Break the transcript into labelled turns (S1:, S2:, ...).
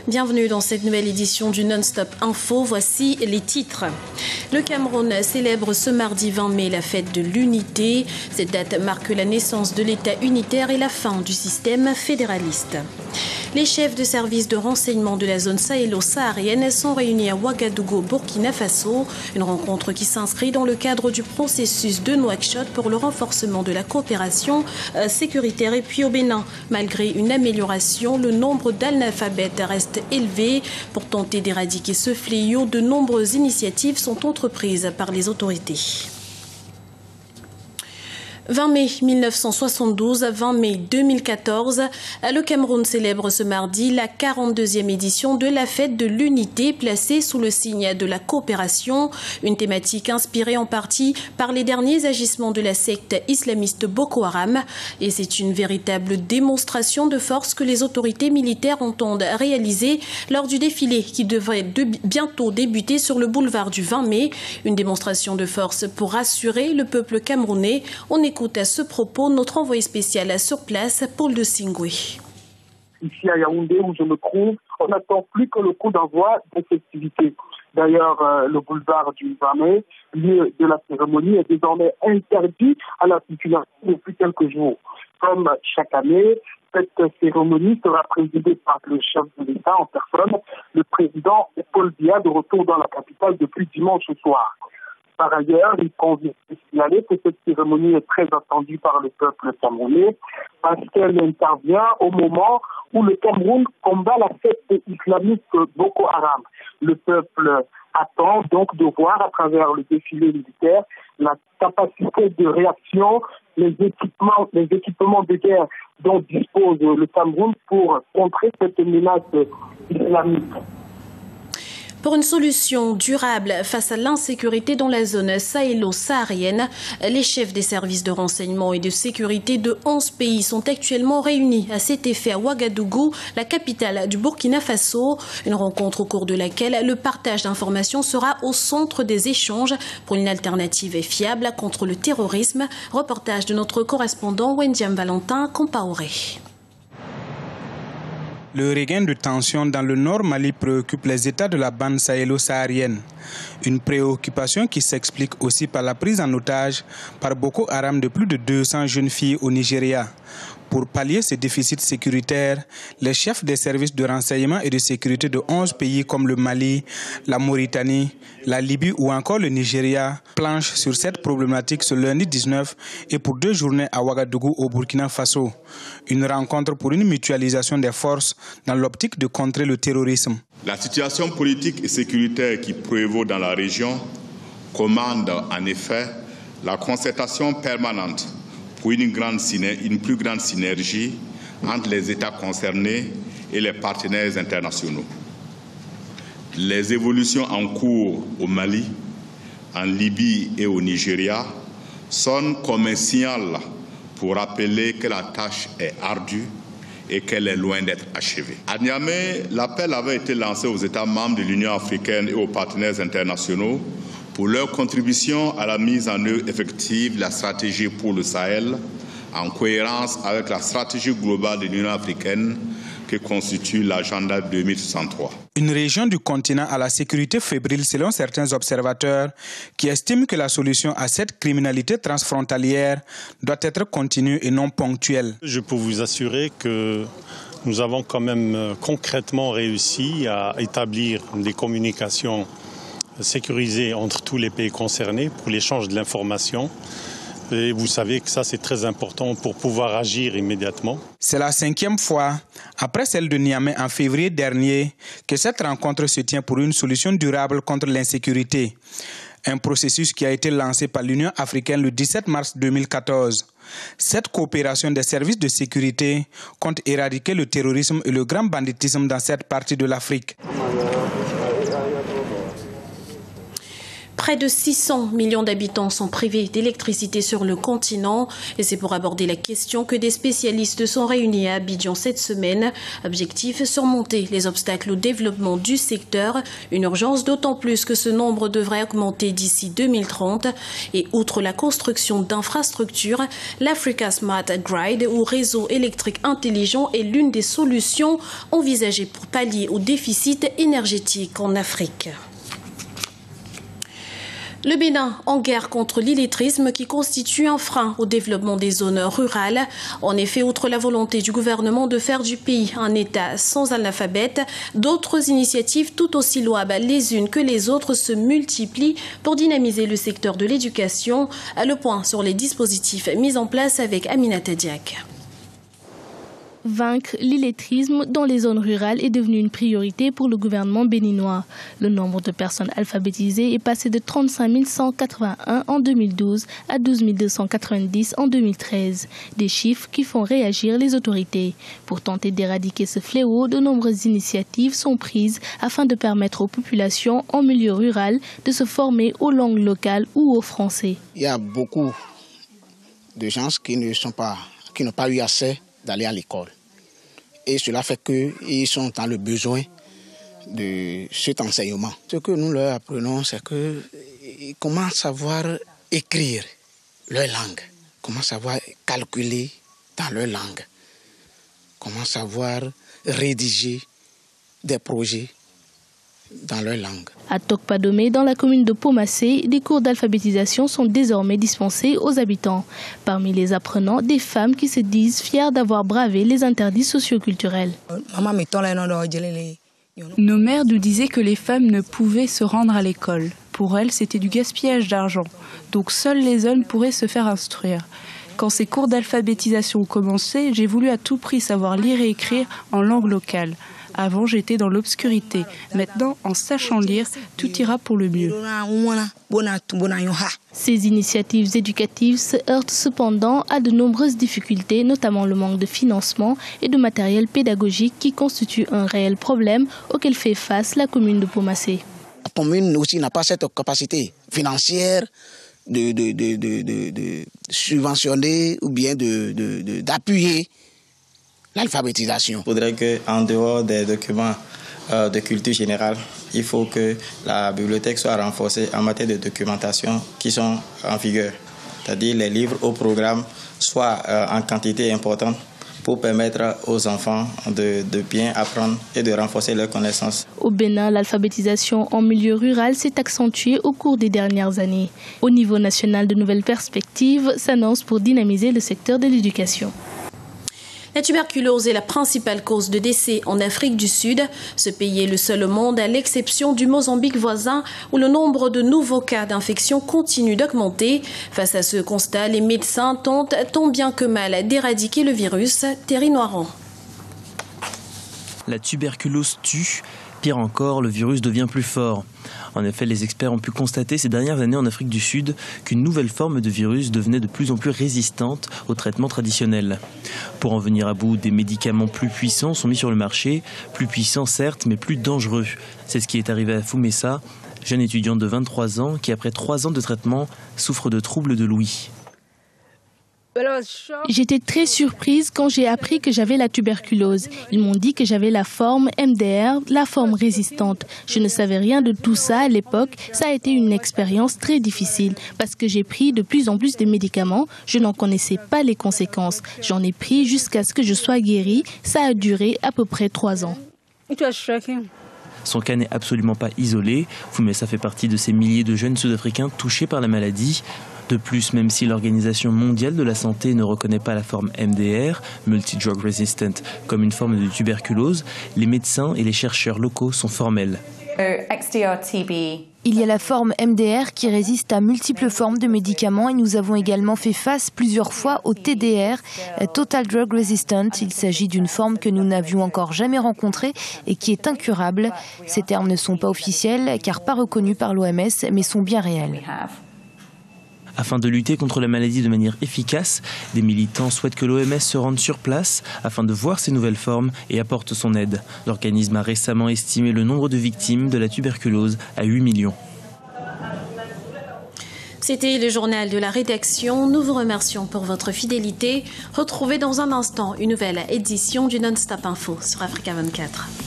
S1: Bienvenue dans cette nouvelle édition du Non-Stop Info. Voici les titres. Le Cameroun célèbre ce mardi 20 mai la fête de l'unité. Cette date marque la naissance de l'État unitaire et la fin du système fédéraliste. Les chefs de service de renseignement de la zone sahélo-saharienne sont réunis à Ouagadougou, Burkina Faso. Une rencontre qui s'inscrit dans le cadre du processus de Nouakchott pour le renforcement de la coopération sécuritaire. Et puis au Bénin, malgré une amélioration, le nombre d'analphabètes reste élevé. Pour tenter d'éradiquer ce fléau, de nombreuses initiatives sont entreprises par les autorités. 20 mai 1972, 20 mai 2014, le Cameroun célèbre ce mardi la 42e édition de la fête de l'unité placée sous le signe de la coopération, une thématique inspirée en partie par les derniers agissements de la secte islamiste Boko Haram. Et c'est une véritable démonstration de force que les autorités militaires entendent réaliser lors du défilé qui devrait bientôt débuter sur le boulevard du 20 mai. Une démonstration de force pour rassurer le peuple camerounais. On écoute à ce propos notre envoyé spécial sur place, Paul de Singoué.
S2: Ici à Yaoundé où je me trouve, on n'attend plus que le coup d'envoi des festivités. D'ailleurs, le boulevard du 20 mai, lieu de la cérémonie, est désormais interdit à la circulation depuis quelques jours. Comme chaque année, cette cérémonie sera présidée par le chef de l'État en personne, le président Paul Biya, de retour dans la capitale depuis dimanche soir. Par ailleurs, il convient de signaler que cette cérémonie est très attendue par le peuple camerounais parce qu'elle intervient au moment où le Cameroun combat la secte islamiste Boko Haram. Le peuple attend donc de voir à travers le défilé militaire la capacité de réaction, les équipements de guerre dont dispose le Cameroun pour contrer cette menace islamiste.
S1: Pour une solution durable face à l'insécurité dans la zone sahélo-saharienne, les chefs des services de renseignement et de sécurité de 11 pays sont actuellement réunis à cet effet à Ouagadougou, la capitale du Burkina Faso. Une rencontre au cours de laquelle le partage d'informations sera au centre des échanges pour une alternative fiable contre le terrorisme. Reportage de notre correspondant Wendiam Valentin Compaoré.
S3: Le regain de tension dans le nord Mali préoccupe les États de la bande sahélo-saharienne. Une préoccupation qui s'explique aussi par la prise en otage par Boko Haram de plus de 200 jeunes filles au Nigeria. Pour pallier ces déficits sécuritaires, les chefs des services de renseignement et de sécurité de 11 pays comme le Mali, la Mauritanie, la Libye ou encore le Nigeria planchent sur cette problématique ce lundi 19 et pour 2 journées à Ouagadougou au Burkina Faso. Une rencontre pour une mutualisation des forces dans l'optique de contrer le terrorisme.
S4: La situation politique et sécuritaire qui prévaut dans la région commande en effet la concertation permanente pour une plus grande synergie entre les États concernés et les partenaires internationaux. Les évolutions en cours au Mali, en Libye et au Nigeria sonnent comme un signal pour rappeler que la tâche est ardue et qu'elle est loin d'être achevée. À Niamey, l'appel avait été lancé aux États membres de l'Union africaine et aux partenaires internationaux pour leur contribution à la mise en œuvre effective de la stratégie pour le Sahel, en cohérence avec la stratégie globale de l'Union africaine que constitue l'agenda 2063.
S3: Une région du continent à la sécurité fébrile selon certains observateurs qui estiment que la solution à cette criminalité transfrontalière doit être continue et non ponctuelle.
S5: Je peux vous assurer que nous avons quand même concrètement réussi à établir des communications sécurisées entre tous les pays concernés pour l'échange de l'information. Et vous savez que ça, c'est très important pour pouvoir agir immédiatement.
S3: C'est la 5e fois, après celle de Niamey en février dernier, que cette rencontre se tient pour une solution durable contre l'insécurité. Un processus qui a été lancé par l'Union africaine le 17 mars 2014. Cette coopération des services de sécurité compte éradiquer le terrorisme et le grand banditisme dans cette partie de l'Afrique.
S1: Près de 600 millions d'habitants sont privés d'électricité sur le continent. Et c'est pour aborder la question que des spécialistes sont réunis à Abidjan cette semaine. Objectif, surmonter les obstacles au développement du secteur. Une urgence d'autant plus que ce nombre devrait augmenter d'ici 2030. Et outre la construction d'infrastructures, l'Africa Smart Grid ou réseau électrique intelligent est l'une des solutions envisagées pour pallier au déficit énergétique en Afrique. Le Bénin en guerre contre l'illettrisme qui constitue un frein au développement des zones rurales. En effet, outre la volonté du gouvernement de faire du pays un État sans analphabète, d'autres initiatives tout aussi louables les unes que les autres se multiplient pour dynamiser le secteur de l'éducation. Le point sur les dispositifs mis en place avec Aminata Diak.
S6: Vaincre l'illettrisme dans les zones rurales est devenu une priorité pour le gouvernement béninois. Le nombre de personnes alphabétisées est passé de 35 181 en 2012 à 12 290 en 2013. Des chiffres qui font réagir les autorités. Pour tenter d'éradiquer ce fléau, de nombreuses initiatives sont prises afin de permettre aux populations en milieu rural de se former aux langues locales ou au français.
S7: Il y a beaucoup de gens qui n'ont pas eu assez d'aller à l'école. Et cela fait qu'ils sont dans le besoin de cet enseignement. Ce que nous leur apprenons, c'est qu'ils commencent à savoir écrire leur langue, comment savoir calculer dans leur langue, comment savoir rédiger des projets dans leur langue.
S6: À Tokpadomé, dans la commune de Pomassé, des cours d'alphabétisation sont désormais dispensés aux habitants. Parmi les apprenants, des femmes qui se disent fières d'avoir bravé les interdits socioculturels.
S8: Nos mères nous disaient que les femmes ne pouvaient se rendre à l'école. Pour elles, c'était du gaspillage d'argent. Donc seuls les hommes pourraient se faire instruire. Quand ces cours d'alphabétisation ont commencé, j'ai voulu à tout prix savoir lire et écrire en langue locale. Avant, j'étais dans l'obscurité. Maintenant, en sachant lire, tout ira pour le mieux.
S6: Ces initiatives éducatives se heurtent cependant à de nombreuses difficultés, notamment le manque de financement et de matériel pédagogique qui constitue un réel problème auquel fait face la commune de Pomassé.
S7: La commune aussi n'a pas cette capacité financière de subventionner ou bien d'appuyer l'alphabétisation.
S9: Il faudrait qu'en dehors des documents de culture générale, il faut que la bibliothèque soit renforcée en matière de documentation qui sont en vigueur. C'est-à-dire les livres au programme soient en quantité importante pour permettre aux enfants de bien apprendre et de renforcer leurs connaissances.
S6: Au Bénin, l'alphabétisation en milieu rural s'est accentuée au cours des dernières années. Au niveau national, de nouvelles perspectives s'annoncent pour dynamiser le secteur de l'éducation.
S1: La tuberculose est la principale cause de décès en Afrique du Sud. Ce pays est le seul au monde, à l'exception du Mozambique voisin, où le nombre de nouveaux cas d'infection continue d'augmenter. Face à ce constat, les médecins tentent tant bien que mal d'éradiquer le virus. Thierry Noiran.
S10: La tuberculose tue. Pire encore, le virus devient plus fort. En effet, les experts ont pu constater ces dernières années en Afrique du Sud qu'une nouvelle forme de virus devenait de plus en plus résistante aux traitements traditionnels. Pour en venir à bout, des médicaments plus puissants sont mis sur le marché, plus puissants certes, mais plus dangereux. C'est ce qui est arrivé à Foumessa, jeune étudiante de 23 ans qui, après 3 ans de traitement, souffre de troubles de l'ouïe.
S6: J'étais très surprise quand j'ai appris que j'avais la tuberculose. Ils m'ont dit que j'avais la forme MDR, la forme résistante. Je ne savais rien de tout ça à l'époque. Ça a été une expérience très difficile parce que j'ai pris de plus en plus de médicaments. Je n'en connaissais pas les conséquences. J'en ai pris jusqu'à ce que je sois guérie. Ça a duré à peu près 3 ans.
S10: Son cas n'est absolument pas isolé. Foumessa fait partie de ces milliers de jeunes Sud-Africains touchés par la maladie. De plus, même si l'Organisation mondiale de la santé ne reconnaît pas la forme MDR, Multi-Drug Resistant, comme une forme de tuberculose, les médecins et les chercheurs locaux sont formels.
S11: Il y a la forme MDR qui résiste à multiples formes de médicaments et nous avons également fait face plusieurs fois au TDR, Total Drug Resistant. Il s'agit d'une forme que nous n'avions encore jamais rencontrée et qui est incurable. Ces termes ne sont pas officiels car pas reconnus par l'OMS mais sont bien réels.
S10: Afin de lutter contre la maladie de manière efficace, des militants souhaitent que l'OMS se rende sur place afin de voir ces nouvelles formes et apporte son aide. L'organisme a récemment estimé le nombre de victimes de la tuberculose à 8 millions.
S1: C'était le journal de la rédaction. Nous vous remercions pour votre fidélité. Retrouvez dans un instant une nouvelle édition du Non-Stop Info sur Africa 24.